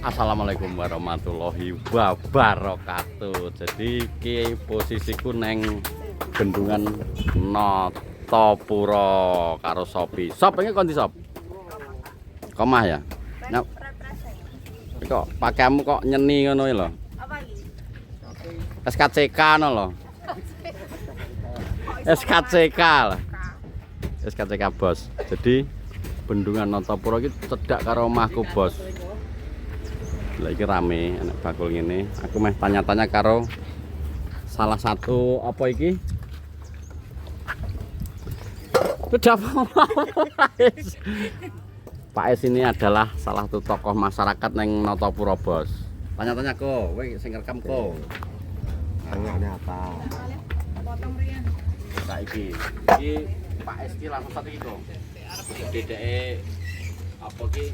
Assalamualaikum warahmatullahi wabarakatuh. Jadi ki posisiku neng bendungan Notopuro karo Sopi. Sop ini kondi sop. Komah ya. Nah, kok pakaianmu kok nyeni ngono lho. Apa iki? SKCK no lho. SKCK lah. SKCK bos. Jadi bendungan Notopuro iki cedhak karo omahku bos. Lagi rame anak bakul ini. Aku meh tanya-tanya karo salah satu apa iki? Sudah Pak Es ini adalah salah satu tokoh masyarakat neng Notopuro bos. Tanya-tanya ko, weh sing rekam ko. Tengahnya apa? Potong rian. Saiki iki Pak Es ki langsung satu iki ko. Dedeke apa ki?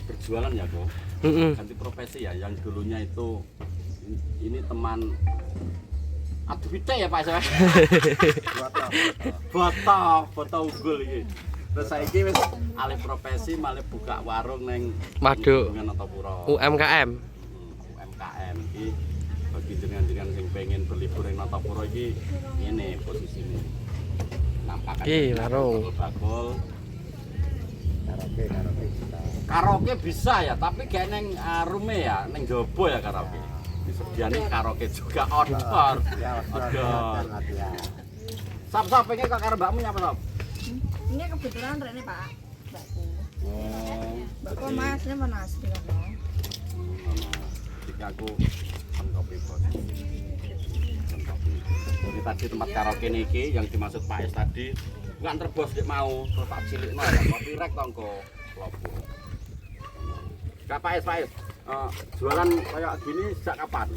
Berjualan ya kok, ganti profesi ya. Yang dulunya itu ini teman aduh bite ya Pak saya. Foto unggul ini. Terus saya ini wis alih profesi malah buka warung neng Madu Notopuro. UMKM. UMKM ini bagi jenengan-jenengan yang pengen berlibur neng Notopuro ini posisinya. Nampakan. Warung. Bakul. Karaoke bisa. Karaoke bisa ya, tapi kayak neng rume ya, neng jobo ya karaoke. Disediani karaoke juga outdoor. Ya, Outdoor. ya. Sap pengen kok karo mbakmu nyapa sop? Ini kebetulan rene Pak. Mbakku. Oh, Mbakku Mas, ini mana asli kan? jika aku pesen kopi bos. Pesen kopi. Jadi tadi tempat karaoke niki yang dimaksud Pak Es tadi nggak terbos dia mau terus tak cilik no ya kopi rek tongko klopo. Kak Pak Es jualan kayak gini sejak kapan?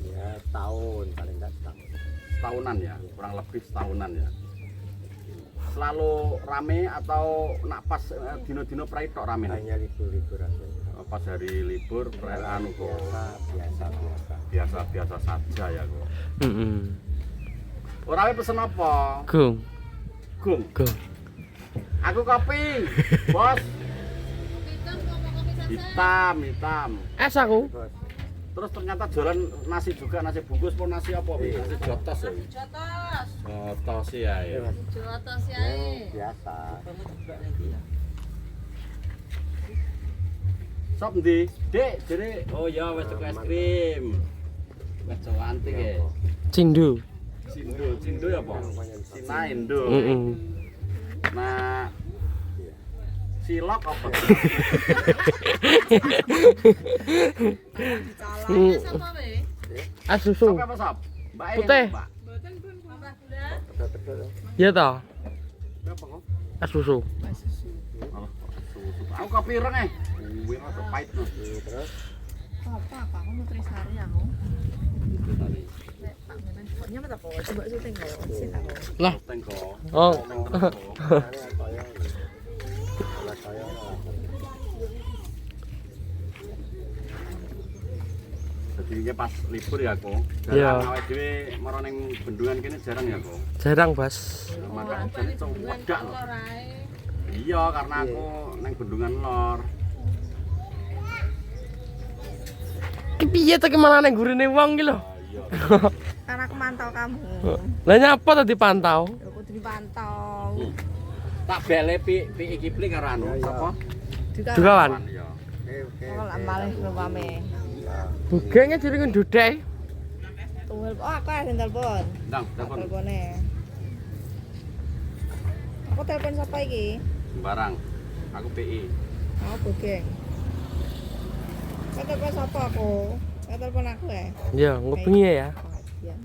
Ya, tahun paling enggak setahun. Setahunan ya, kurang lebih setahunan ya. Selalu rame atau nak pas dino-dino pride tok rame? Hanya libur-libur aja. Pas hari libur perayaan kok Biasa. biasa saja ya kok. Heeh. Orangnya pesen apa? Gung. Gung. Gung. Aku kopi, bos. Hitam. Es aku. Terus ternyata jualan nasi juga, nasi bungkus pun nasi apa? Nasi jotos ya. Jotos. Jotos ya. Jotos ya. Biasa. Sop ndi? Dek, jadi oh ya wis tuku es krim. Wis cantik ya. Cindu. Cindo ya apa? Sinaindo. Heeh. Nah, silok apa? Es susu. Sop apa sop? Mbak Eni, Putih. Mbak. Iya toh. Apa kok? Es susu. Alah, susu. Aku kopi ireng kuwi rada pahit no. Terus Apa? Aku mau trisari aku. Nek tak menan pokoknya mata po. Coba syuting kok. Sik aku. Lah. Tengko. Oh. ini saya anak saya Jadi ini pas libur ya kok. Iya. Awake dhewe maro ning bendungan kene jarang ya kok. Jarang, Bas. Makane jane cok wedak lho. Iya, karena aku neng bendungan lor. Ki piye to ki malah nang gurine wong ki lho. Iya. Karena aku mantau kamu. Lah nyapa tadi pantau? Ya aku dipantau. Tak bele pi iki pli karo anu sapa? Dukawan. Iya. oke. Kalau lak malih rupame. Bugenge diringun dudek. Tunggu. Oh, aku ada telepon. Ndang, telepon Teleponnya. Aku telepon siapa iki? sembarang. Aku PI. Oh, bogeng. Kau telepon siapa aku? Kau telepon aku ya? Ya, ngobengi ya. Iya.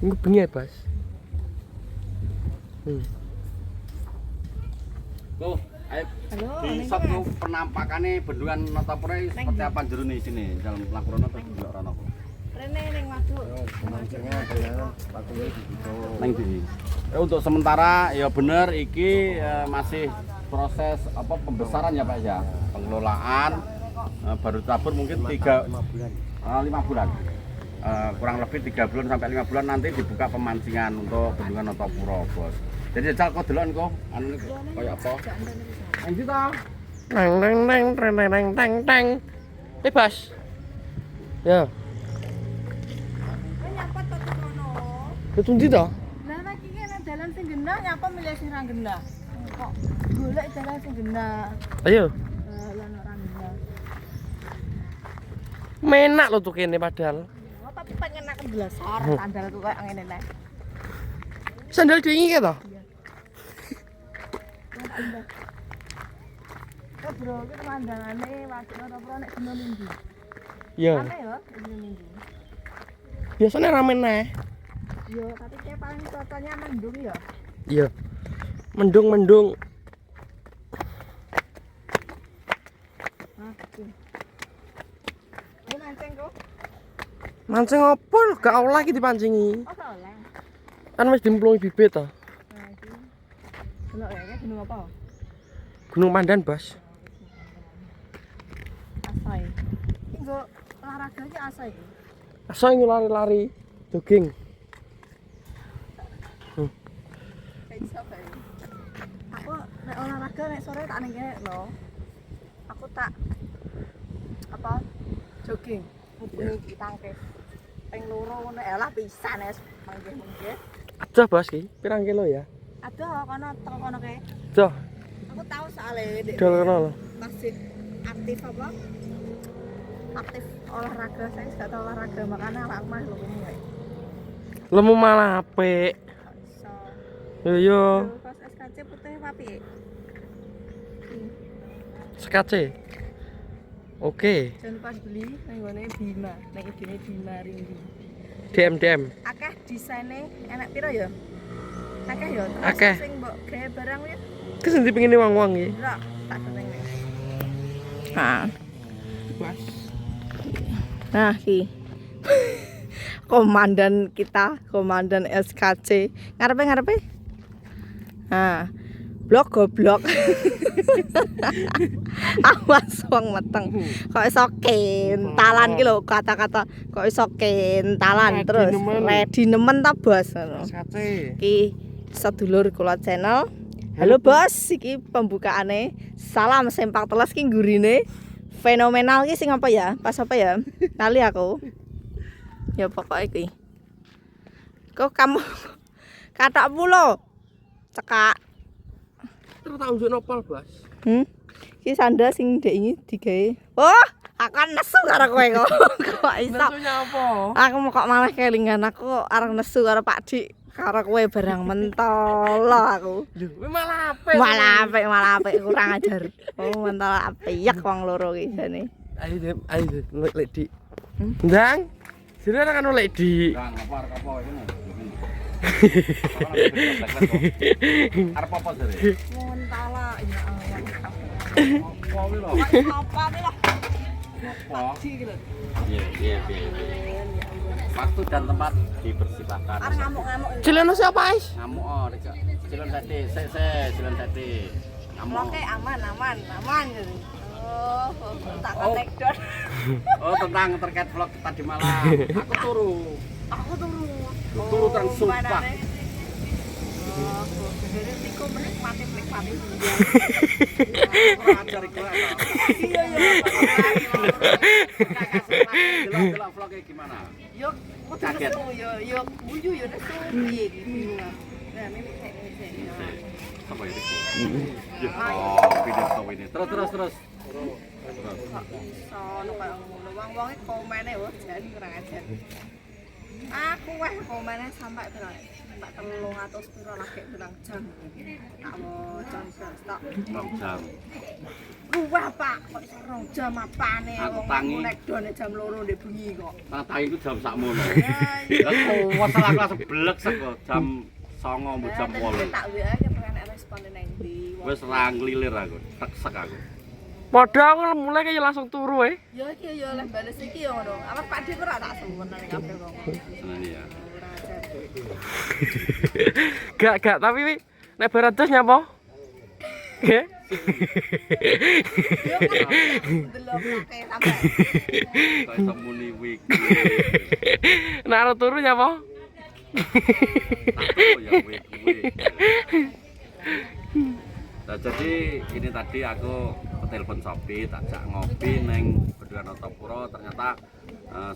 Ngobengi ya, Bas. Tuh, ayo Halo, di Neng shot Mas. penampakannya bendungan Notopuro seperti apa jero nih sini dalam laporan atau di rono kok. Rene ning waduk. Pemancingnya dengan waktu itu. Neng di. Untuk sementara ya bener iki masih proses apa pembesaran ya Pak ya. Pengelolaan baru tabur mungkin 5 bulan. 5 bulan. Kurang lebih 3 bulan sampai 5 bulan nanti dibuka pemancingan untuk bendungan Notopuro, Bos. Jadi jajal kok delok kok anu niku kaya apa? Endi to? Teng teng teng teng teng teng teng. Bas. Ya. Nyapa to kono. Ketundi to? Lah nek iki nek dalan sing genah nyapa milih sing ra genah. Kok golek dalan sing genah. Ayo. Lah ora genah. Menak lo tuh kene padahal. Oh, tapi pengen aku blasor sandalku kayak ngene nek. Sandal dingin ya toh? Oh bro, iki pemandangane wajib ora ora nek dina Minggu. Iya. Aneh ya dina Minggu. Biasanya rame neh. Yo, tapi kayak paling cuacanya mendung ya. Iya. Mendung-mendung. Oke. Ayo mancing kok. Mancing apa? Gak oleh iki dipancingi. Oh, oleh. Kan wis dimplungi bibit to. Nah, iki. Delok ya, iki gunung apa? Gunung Pandan, Bos. Asai. Iki nggo olahraga iki asai. Asa ini lari-lari jogging. Kayak iso kae. Aku nek olahraga nek sore tak ning kene lho. Aku tak apa? Jogging. Mubengi tangkis. Ping loro ngono elah pisan wis manggih-manggih. Aja, Bos iki. Pirang kilo ya? Aduh, kono teko kono kae. Aja. Aku tahu soalnya di Dol kono lho. masjid aktif apa? Aktif olahraga, saya nggak tahu olahraga makanya aku mah lho ngene. Lemu malah apik. So, Yo. pas SKC putih papi. Sekace. Oke. Jangan lupa beli nang ngene Bima, nang IG-ne Bima Ringgi. DM. Akeh desainnya enak piro ya? Akeh ya. Terus Akeh. sing mbok gawe barang ya. Kes ndi pengen wong-wong iki? Ora, tak seneng. Nah. Bos. Nah, ki. Komandan kita, komandan SKC. Ngarepe. Nah. Blok goblok. Awas wong meteng. Kok iso kentalan ki lho kata-kata kok iso kentalan Ready terus. nemen. Ready nemen ta, Bos? Ngono. Sekace. Iki sedulur kula channel. Halo Bos, iki pembukaane. Salam sempak teles ki gurine. Fenomenal ki sing apa ya? Pas apa ya? Kali aku. Ya pokoknya iki. Kok kamu katakmu lho. Cekak. Terus tak unjuk nopal, Bos. Iki sandal sing ndek iki digawe. Oh, akan nesu karo kowe kok. Kok iso? Nesunya apa? Aku mau kok malah kelingan aku arep nesu karo Pak Dik karo kowe barang mentol aku. Lho, kowe malah apik. Malah apik kurang ajar. Oh, mentol apik wong loro iki jane. Ayo, lek Dik. Ndang. Jare ora kan lek Dik. Kang apa arep apa iki? Arep apa jare? Mentol ya Allah. Apa kuwi lho? Apa nih loh? Apa? Dik lho. Iya. Waktu dan tempat dipersilakan. Arep ngamuk-ngamuk. Cileno siapa, Ais? Ngamuk Rika. Cilon sate, cilon sate. Ngamuk. Oke, aman gitu. Oh, tak connect down. Oh, tentang terkait vlog tadi malam. Aku turu. Turu terang sumpah. Oh, jadi tiku menikmati. Kurang ajar iku. Iya. Delok vlognya gimana? Yuk, Kaget. Yuk, buju yo nesu piye iki bingung. Nah, mimi cek. Apa ini? Oh, video stop ini. Terus. Sono kaya ngono. Wong-wonge komene wah jan kurang ajar. Aku weh komene sampai piro? Sampai 300 piro lagi bilang jam. Tak mau jam stok. 2 jam. Wah, Pak, kok iso 2 jam apane Aku wong tangi. nek done jam 2 ndek bengi kok. Tata itu jam sakmono. Ya, Lah masalah kelas blek sego jam 09.00 mbok jam 8. Tak WA ki pengen respon nang ndi. Wis ra nglilir aku, teksek aku. Padha aku mulai kayak langsung turu Ya iki ya oleh bales iki ya ngono. Apa Pak Dik ora tak suwun nang kabeh wong. Seneng ya. Gak, tapi nek baratus nyapa? Nggih. Yo kan delok kake sampe. Kok iso muni wiki. Nek arep turu nyapa? Tato ya kuwi. Nah, jadi ini tadi aku telepon Sopi, tak jak ngopi neng Bendungan Notopuro, ternyata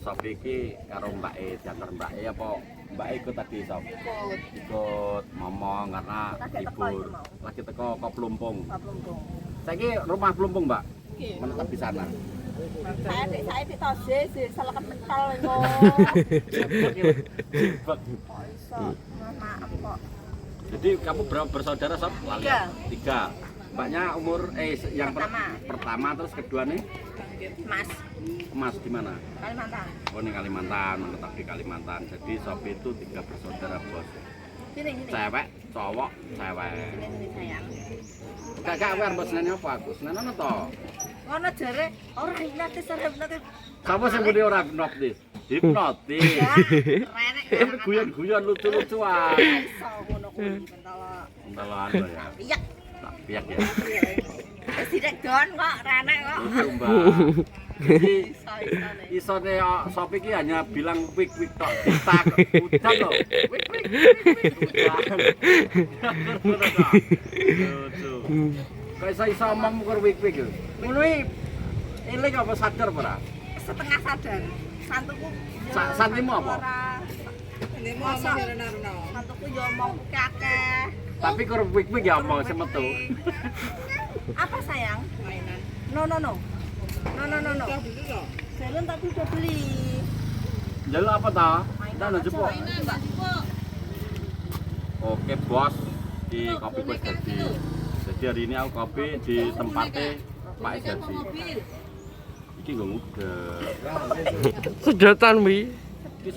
Sopi iki karo Mbak E, diantar Mbak E apa Mbak E ikut tadi Sob? Ikut ngomong karena libur. Lagi teko kok Plumpung. Saiki rumah Plumpung, Mbak. Menetap di sana. Saya di tose sih, salah kental itu. Jebak. Maaf kok. Jadi kamu berapa bersaudara Sob? Tiga. Mbaknya umur yang pertama terus kedua nih? Mas di mana? Kalimantan. Oh ini Kalimantan, menetap di Kalimantan. Jadi Sopi itu 3 bersaudara bos. Sini. Cewek, cowok, cewek. Sini sayang. Kakak wer mbok senene apa aku? Senene ana to? Ngono jare ora hipnotis hipnotis. Sapa sing muni ora hipnotis? Hipnotis. Renek. Guyon-guyon lucu-lucuan. Iso ngono kuwi pentala. Entelan ya. Iya. Tak piyak ya. Wis direk don kok renek kok. Lucu, Mbak. Jadi Iso-isone. isone Sopi ki hanya bilang wik tok ditak udan lho. Wik. Lucu. Kok iso omong ukur wik yo. Ngono iki eling apa sadar ora? Setengah sadar. Santuku. Santimu apa? Santimu apa? Santuku yo omong kakek. Tapi kur wik ya omong semetu. Apa sayang? Mainan. No. Salon tapi udah beli. Jalur apa ta? Kita udah jepuk. Oke bos, di kopi bos jadi hari ini aku kopi di tempatnya Pak Esjadi. Iki gak mudah. Sedotan wi. Iki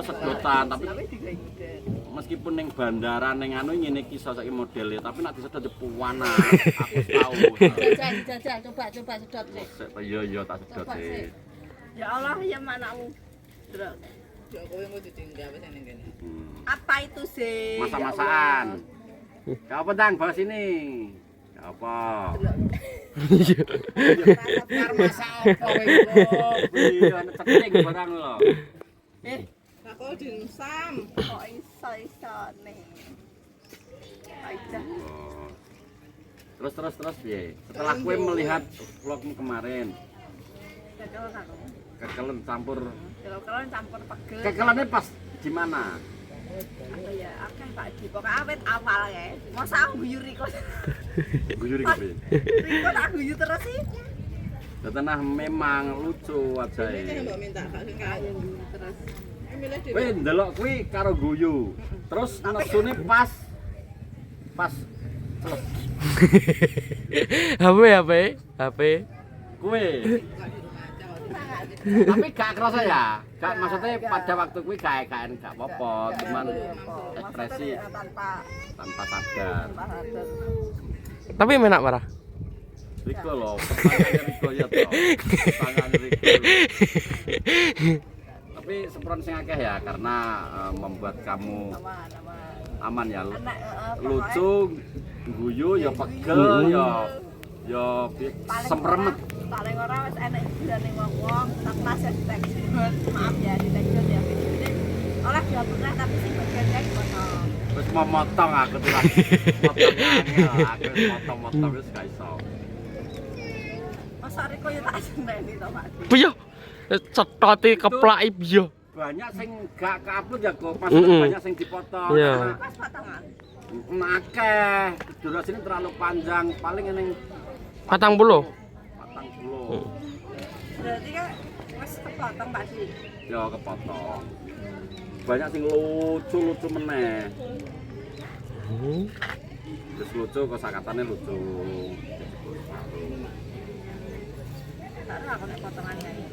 sedotan tapi meskipun neng bandara neng anu ngene iki saiki modele tapi nek disedot puwana aku tahu. Jajal coba sedot deh. Iya tak sedot sih. Ya Allah ya anakmu. Drok. Apa itu sih? Masa-masaan. Gak apa Dang, bawa sini. Gak apa. Masa apa iya, ceking barang lo. Aku dimsum. Kok iso nih. Aja. Terus piye? Setelah kue melihat vlogmu kemarin, kekelen campur. Kekelen campur pegel. Kekelennya pas di mana? Apa ya? Akeh Pak Di. Pokoke awet awal ya. Masa aku guyu Riko. Guyu iki. Riko tak guyu terus sih. Tenah memang lucu aja. Minta terus. Weh ndelok kuwi karo guyu. Terus nesune pas HP. Kue. Tapi gak kerasa ya. Gak maksudnya pada waktu kuwi gak apa-apa, cuman ekspresi tanpa sadar. Tapi enak parah. Riko loh, pertanyaannya Riko ya toh. Pertanyaan Riko. Tapi sepron sing akeh ya karena membuat kamu aman ya. Lucu, guyu ya pegel ya semremet. Paling ora wis enek gurane wong-wong, tak tasih ditekstur. Maaf ya ditekstur ya. Jadi ora dihapusnya tapi sing bagian kae dipotong. Wis mau motong aku tuh lagi. Aku motong wis gak iso. Masa Riko ya tak seneni to, Pak. Piye? Cetote keplaki piye? Banyak sing gak ke-upload ya kok, maksudnya banyak sing dipotong. Iya. Pas potongan. Akeh, durasi ini terlalu panjang, paling ini 40. Berarti kan wis kepotong Pak Di. Ya kepotong. Banyak sing lucu meneh. Terus lucu kosakatane lucu. Taruh aku nek potongan kae.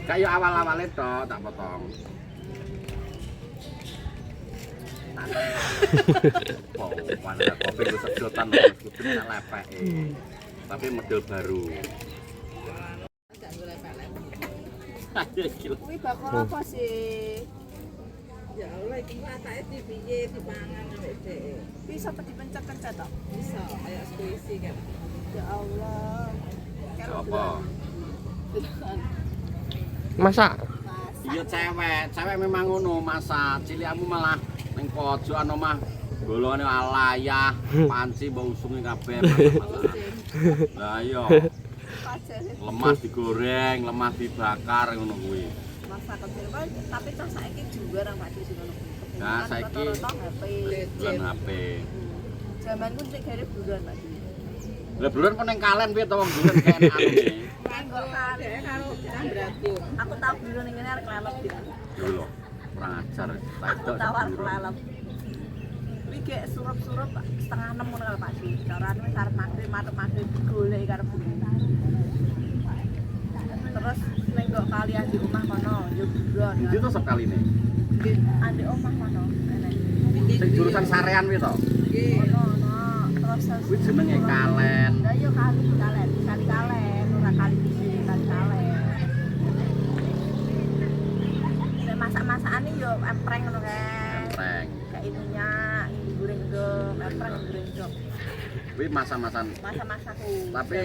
Kayak awal-awalnya toh tak potong. Oh, pada kopi gue sedotan harus kudu tak lepek. Tapi model baru. Ayo gila. Kuwi bakal apa sih? Ya Allah, iki matake dipiye dipangan ambek dhek. Bisa apa dipencet-pencet toh? Bisa kayak squishy kan. Ya Allah. Apa? Masak. Mas. Iya cewek memang ngono masa cilikmu malah ning pojokan omah golongane alayah, panci mbok usunge kabeh. Lah iya. Lemah digoreng, lemah dibakar ngono kuwi. Masa kecil kan tapi cah saiki juga nang Pak Desi ngono. Nah, saiki bulan HP. Zamanku sik gare bulan Pak Desi. Lah bulan kok ning kalen piye to wong bulan kene anune. Kanggo kare karo berarti. aku tau bulan ning ngene arek lelep gitu. Yo lho, kurang ajar. Aku tawar lelep. Kuwi gek surup-surup 5:30 ngono kalau Pak Desi. Carane wis arep magrib matuk-magrib digoleki karo bulan. Terus ning kok kalian di rumah kono yo buron. Ndi to sekaline? Andek omah kono enek. Sing jurusan sarean kuwi to. Ono terus Kuwi jenenge kalen. lah yo kali kalen ora kali iki kali kalen. Nek masak-masakane yo empreng ngono kae. Empreng. Kayak ininya ini goreng do empreng goreng do. Kuwi masa-masan. Masa-masaku. Tapi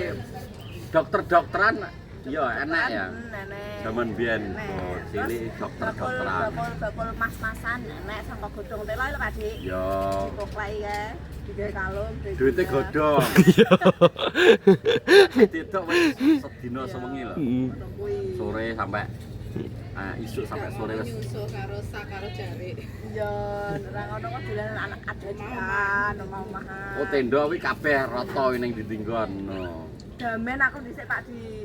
dokter-dokteran yo enak ya. Nenek. Zaman biyen oh, cilik dokter-dokteran. Bakul mas-masan nenek sangka godhong telo lho Pak Dik. Yo, Dipoklai ya. Digawe kalung. duite godhong. Ditok wis sedina sewengi lho. Kuwi. Sore sampai isuk sampai sore wis. Nyusul karo sak karo jare. Iya, ora ngono kok dolanan anak adat omah-omahan. Oh tenda kuwi kabeh rata ning ditinggon. No. Damen aku dhisik Pak Di.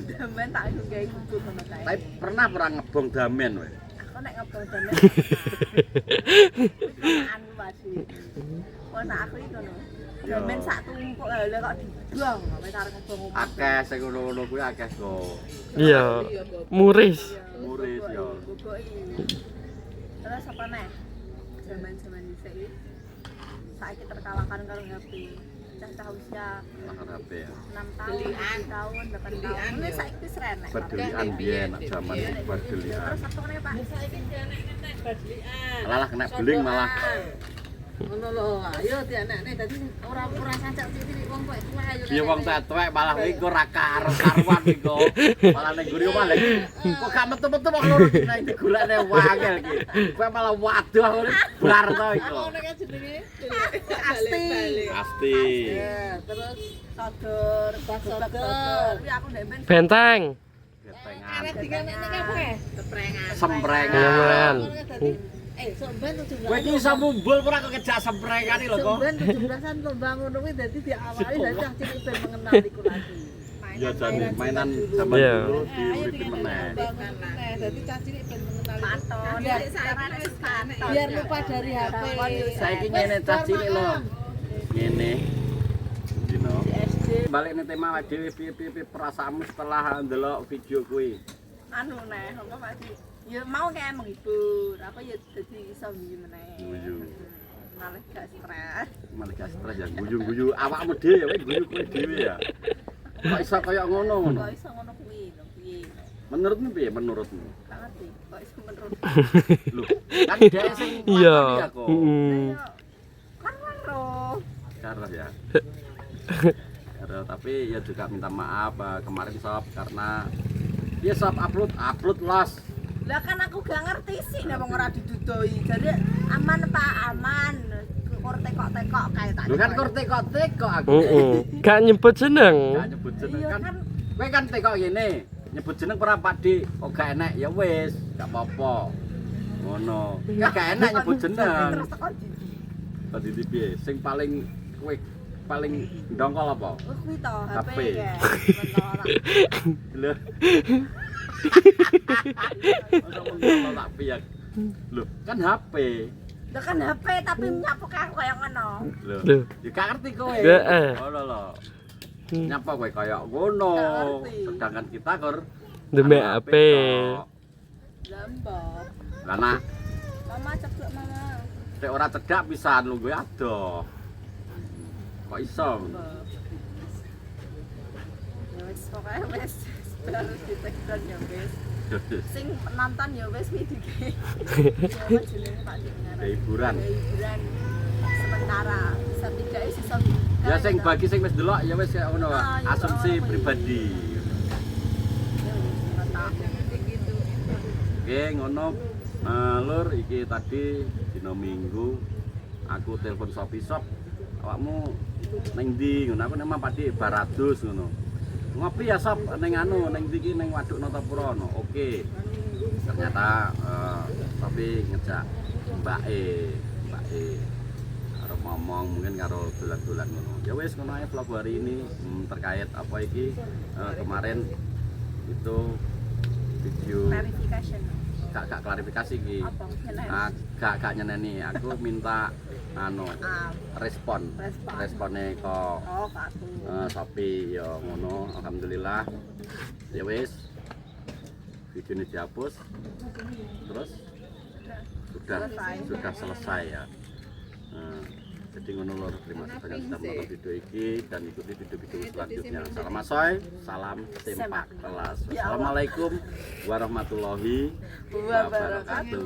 Damen tak gawe guguk ngono kae. Tapi pernah ngebong damen kowe? Aku nek ngebong damen. Anu Pak Di. Kok nek aku iki ngono. Damen sak tumpuk lho kok dibuang kowe karo ngebong omah. Akeh sing ngono-ngono kuwi akeh kok. Iya. Muris. Murid yo. Guguki. Terus apa neh? Zaman-zaman dhisik iki saiki terkalahkan karo HP. Cah-cah usia Lahan HP ya. 6 tahun, 7 tahun, 8 tahun. Ini saiki wis renek. Bedelian biyen zaman bedelian. Terus apa meneh, Pak? Saiki dianek-anek badlian. Malah kena beling malah. Ngono lho, ayo dianek-anek dadi ora sancak sithik wong kowe tuwa ayo. Piye wong tuwek malah iki ora karo-karuan iki kok. Malah ning guri omah lek kok gak metu-metu wong loro nek digolekne wangel iki. Kowe malah waduh ngono bar to iki. Ono kan jenenge Asti. Pasti. terus Sodor, sodor. Kuwi aku ndek ben Benteng. Getengan. diganek apa? Teprengan. Semprengan. Somben 17. Kowe iki iso mumbul ora kok kejak semprengan iki lho kok. Somben 17-an lomba ngono kuwi dadi diawali dari cah cilik ben mengenal iku lagi. Ya jane mainan zaman Iya. dulu diuripin meneh. Dadi cah cilik ben mengenal iku. paton. Biar Carane wis paton. biar lupa dari HP. Saiki ngene cah cilik lho. Ngene. Dino. SD Balik nih tema awake dhewe piye-piye perasaanmu setelah ndelok video kuwi. anu neh, apa Pak Di? Ya mau kayak menghibur, apa ya dadi iso guyu meneh. Guyu. Malah gak stres. Malah gak stres ya guyu-guyu awakmu dhewe ya guyu kowe dhewe ya. Kok iso kaya ngono ngono? Kok iso ngono kuwi lho, piye? Menurutmu piye menurutmu? Gak ngerti. Kok iso menurut. Lho, kan dhek sing Iya. lakoni ya kok. Kan roh. Karo ya. Karo tapi ya juga minta maaf kemarin sob karena dia sob upload los. Lah kan aku gak ngerti sih nek wong ora didudoi. Jadi aman Pak, aman. Kur tekok-tekok kae tak. Lho kan kur tekok-tekok aku. Gak nyebut jeneng. Gak nyebut jeneng Iya kan. kan. Kowe kan tekok ngene, nyebut jeneng ora Pak Dik. Kok gak enak ya wis, gak apa-apa. Ngono. Kan gak enak nyebut jeneng. Terus teko di. Tadi di piye? Sing paling kowe paling ndongkol apa? Oh kuwi to HP HP. ya. Lho. Ora mung tak piye. Lho, kan HP. Lah kan HP tapi nyapu karo kaya ngono. Lho. Loh. Ya gak ngerti kowe. Heeh. Ngono lho. Nyapa kowe kaya ngono. Gak ngerti. Sedangkan kita kur Demek anu HP. tok. Lambok. Lah nah, Mama ceblok mama. nek ora cedak pisan lho kowe adoh. Kok iso? Ya wis pokoke wis harus ditekton ya wis. Sing nonton ya wis widike. Ya jenenge Pak Dik ngarep. Hiburan. Hiburan sementara bisa tidak sisa. Ya sing bagi sing wis delok ya wis kaya ngono. Ah, ya Asumsi ngono kuwi. pribadi. Ya wis, mata. Jangan begitu. Oke, ngono. Lur, iki tadi dina Minggu aku telepon Shopee Shop. Awakmu ning ndi? Ngono aku nemang pati Barados ngono. Ngopi ya Sob ning anu ning ndi iki ning Waduk Notapura no. Oke. Ternyata Shopee ngejak mbake karo ngomong mungkin karo dolan-dolan ngono. Ya wis ngono ae vlog hari ini terkait apa iki kemarin itu video gak klarifikasi iki. Gak nyeneni. Aku minta anu responnya kok Shopee ya ngono. Alhamdulillah. Ya wis. Video ini dihapus. Terus sudah selesai ya. Jadi ngono lor, terima kasih banyak sudah menonton video ini dan ikuti video-video selanjutnya. Salam asoy, salam sempak kelas. Wassalamualaikum warahmatullahi wabarakatuh.